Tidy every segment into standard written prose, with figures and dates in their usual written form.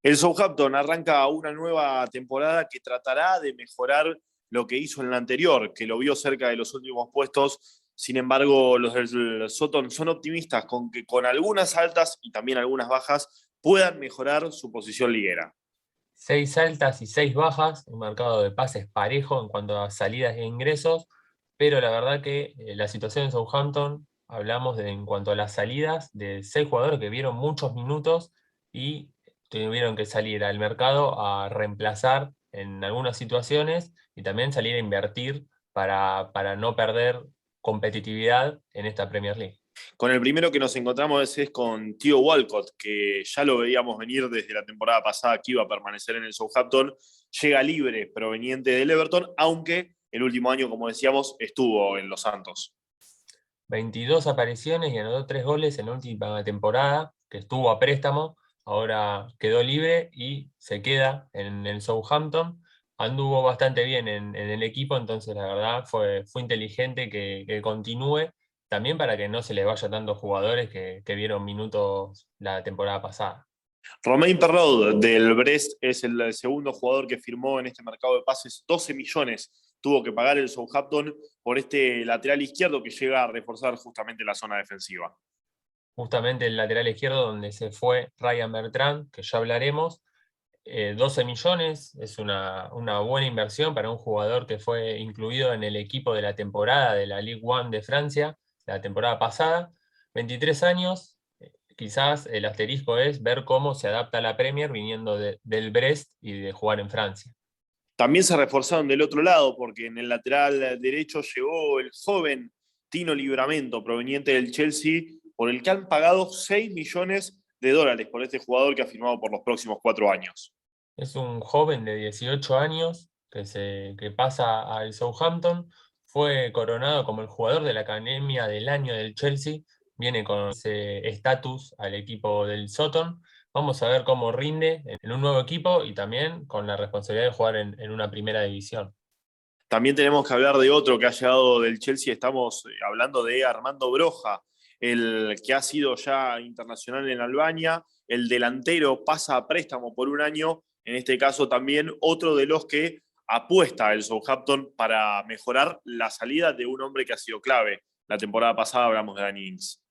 El Southampton arranca una nueva temporada que tratará de mejorar lo que hizo en la anterior, que lo vio cerca de los últimos puestos. Sin embargo, los del Soton son optimistas con que con algunas altas y también algunas bajas puedan mejorar su posición liguera. 6 altas y 6 bajas, un mercado de pases parejo en cuanto a salidas e ingresos, pero la verdad que la situación en Southampton, hablamos en cuanto a las salidas de 6 jugadores que vieron muchos minutos y tuvieron que salir al mercado a reemplazar en algunas situaciones y también salir a invertir para no perder competitividad en esta Premier League. Con el primero que nos encontramos es con Theo Walcott, que ya lo veíamos venir desde la temporada pasada que iba a permanecer en el Southampton. Llega libre proveniente del Everton, aunque el último año, como decíamos, estuvo en Los Santos. 22 apariciones y anotó 3 goles en la última temporada, que estuvo a préstamo, ahora quedó libre y se queda en el Southampton. Anduvo bastante bien en el equipo, entonces la verdad fue inteligente que continúe, también para que no se les vaya tantos jugadores que vieron minutos la temporada pasada. Romain Perraud del Brest es el segundo jugador que firmó en este mercado de pases. 12 millones tuvo que pagar el Southampton por este lateral izquierdo que llega a reforzar justamente la zona defensiva. Justamente el lateral izquierdo donde se fue Ryan Bertrand, que ya hablaremos. 12 millones es una buena inversión para un jugador que fue incluido en el equipo de la temporada de la Ligue 1 de Francia, la temporada pasada. 23 años, quizás el asterisco es ver cómo se adapta a la Premier viniendo del Brest y de jugar en Francia. También se reforzaron del otro lado porque en el lateral derecho llegó el joven Tino Livramento proveniente del Chelsea, por el que han pagado 6 millones de dólares por este jugador que ha firmado por los próximos 4 años. Es un joven de 18 años que pasa al Southampton. Fue coronado como el jugador de la Academia del Año del Chelsea. Viene con ese estatus al equipo del Soton. Vamos a ver cómo rinde en un nuevo equipo y también con la responsabilidad de jugar en una primera división. También tenemos que hablar de otro que ha llegado del Chelsea. Estamos hablando de Armando Broja, el que ha sido ya internacional en Albania. El delantero pasa a préstamo por un año. En este caso también otro de los que apuesta el Southampton para mejorar la salida de un hombre que ha sido clave. La temporada pasada hablamos de Danny Ings.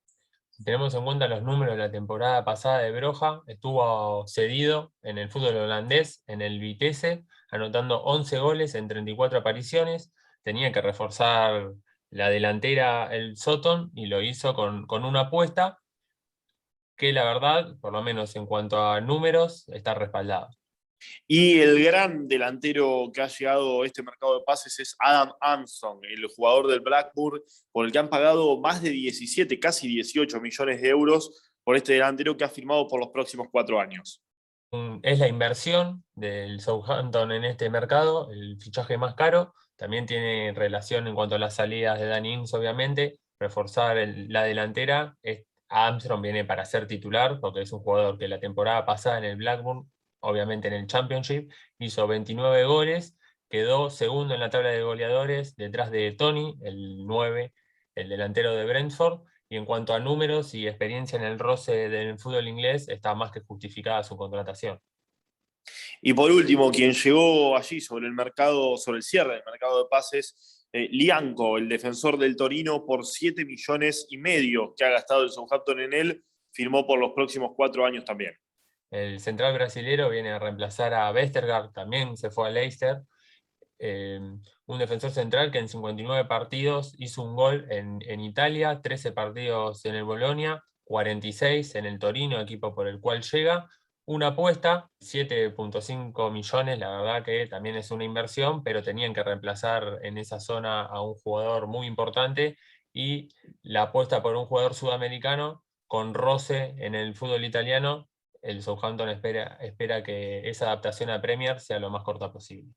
Si tenemos en cuenta los números de la temporada pasada de Broja, estuvo cedido en el fútbol holandés, en el Vitesse, anotando 11 goles en 34 apariciones. Tenía que reforzar la delantera el Soton y lo hizo con una apuesta que la verdad, por lo menos en cuanto a números, está respaldado. Y el gran delantero que ha llegado a este mercado de pases es Adam Armstrong, el jugador del Blackburn, por el que han pagado más de 17, casi 18 millones de euros por este delantero que ha firmado por los próximos 4 años. Es la inversión del Southampton en este mercado, el fichaje más caro. También tiene relación en cuanto a las salidas de Danny Ings, obviamente. Reforzar la delantera. Armstrong viene para ser titular, porque es un jugador que la temporada pasada en el Blackburn, obviamente en el Championship, hizo 29 goles, quedó segundo en la tabla de goleadores, detrás de Tony, el 9, el delantero de Brentford. Y en cuanto a números y experiencia en el roce del fútbol inglés, está más que justificada su contratación. Y por último, quien llegó allí sobre el mercado, sobre el cierre del mercado de pases, Lianco, el defensor del Torino, por 7 millones y medio que ha gastado el Southampton en él, firmó por los próximos 4 años también. El central brasilero viene a reemplazar a Vestergaard, también se fue a Leicester. Un defensor central que en 59 partidos hizo un gol en Italia, 13 partidos en el Bolonia, 46 en el Torino, equipo por el cual llega. Una apuesta, 7,5 millones, la verdad que también es una inversión, pero tenían que reemplazar en esa zona a un jugador muy importante y la apuesta por un jugador sudamericano con roce en el fútbol italiano. El Southampton espera que esa adaptación a Premier sea lo más corta posible.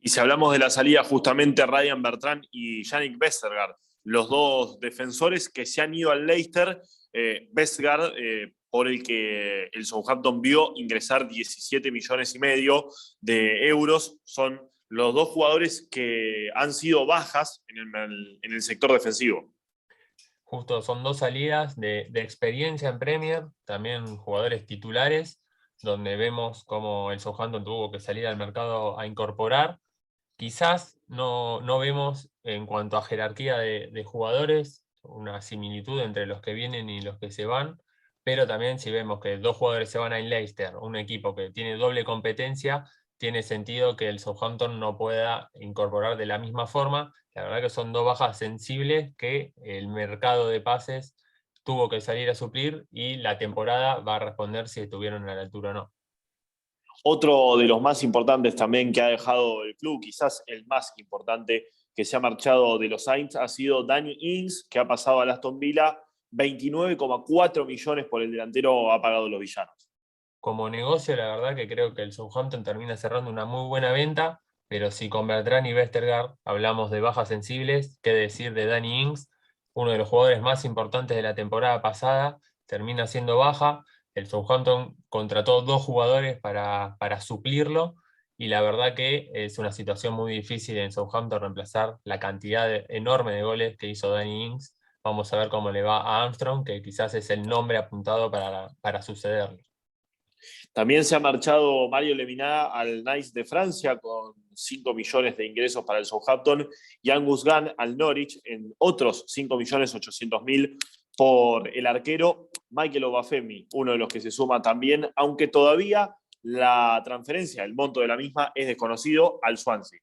Y si hablamos de la salida, justamente Ryan Bertrand y Yannick Vestergaard, los dos defensores que se han ido al Leicester. Vestergaard, por el que el Southampton vio ingresar 17 millones y medio de euros, son los dos jugadores que han sido bajas en el sector defensivo. Justo son dos salidas de experiencia en Premier, también jugadores titulares. donde vemos cómo el Southampton tuvo que salir al mercado a incorporar. Quizás no vemos en cuanto a jerarquía de jugadores una similitud entre los que vienen y los que se van, pero también si vemos que 2 jugadores se van a Leicester, un equipo que tiene doble competencia, tiene sentido que el Southampton no pueda incorporar de la misma forma. La verdad que son 2 bajas sensibles que el mercado de pases tuvo que salir a suplir y la temporada va a responder si estuvieron a la altura o no. Otro de los más importantes también que ha dejado el club, quizás el más importante que se ha marchado de los Saints, ha sido Danny Ings, que ha pasado al Aston Villa. 29,4 millones por el delantero ha pagado los villanos. Como negocio, la verdad que creo que el Southampton termina cerrando una muy buena venta, pero si con Bertrand y Vestergaard hablamos de bajas sensibles, qué decir de Danny Ings, uno de los jugadores más importantes de la temporada pasada, termina siendo baja. El Southampton contrató 2 jugadores para suplirlo, y la verdad que es una situación muy difícil en Southampton reemplazar la cantidad enorme de goles que hizo Danny Ings. Vamos a ver cómo le va a Armstrong, que quizás es el nombre apuntado para sucederle. También se ha marchado Mario Lemina al Nice de Francia con 5 millones de ingresos para el Southampton, y Angus Gunn al Norwich en otros 5.800.000 por el arquero Michael Obafemi, uno de los que se suma también, aunque todavía la transferencia, el monto de la misma es desconocido, al Swansea.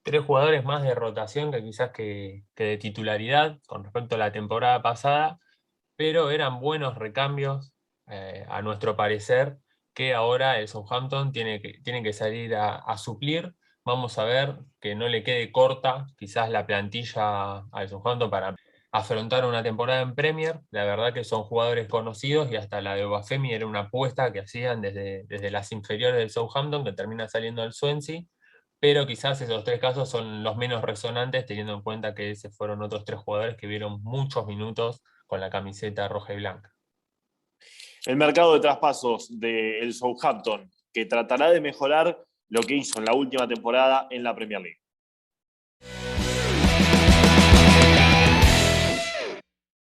3 jugadores más de rotación que quizás que de titularidad con respecto a la temporada pasada, pero eran buenos recambios, a nuestro parecer, que ahora el Southampton tiene que salir a suplir. Vamos a ver que no le quede corta quizás la plantilla al Southampton para afrontar una temporada en Premier. La verdad que son jugadores conocidos, y hasta la de Obafemi era una apuesta que hacían desde las inferiores del Southampton, que termina saliendo al Swansea, pero quizás esos 3 casos son los menos resonantes, teniendo en cuenta que ese fueron otros 3 jugadores que vieron muchos minutos con la camiseta roja y blanca. El mercado de traspasos del Southampton, que tratará de mejorar lo que hizo en la última temporada en la Premier League.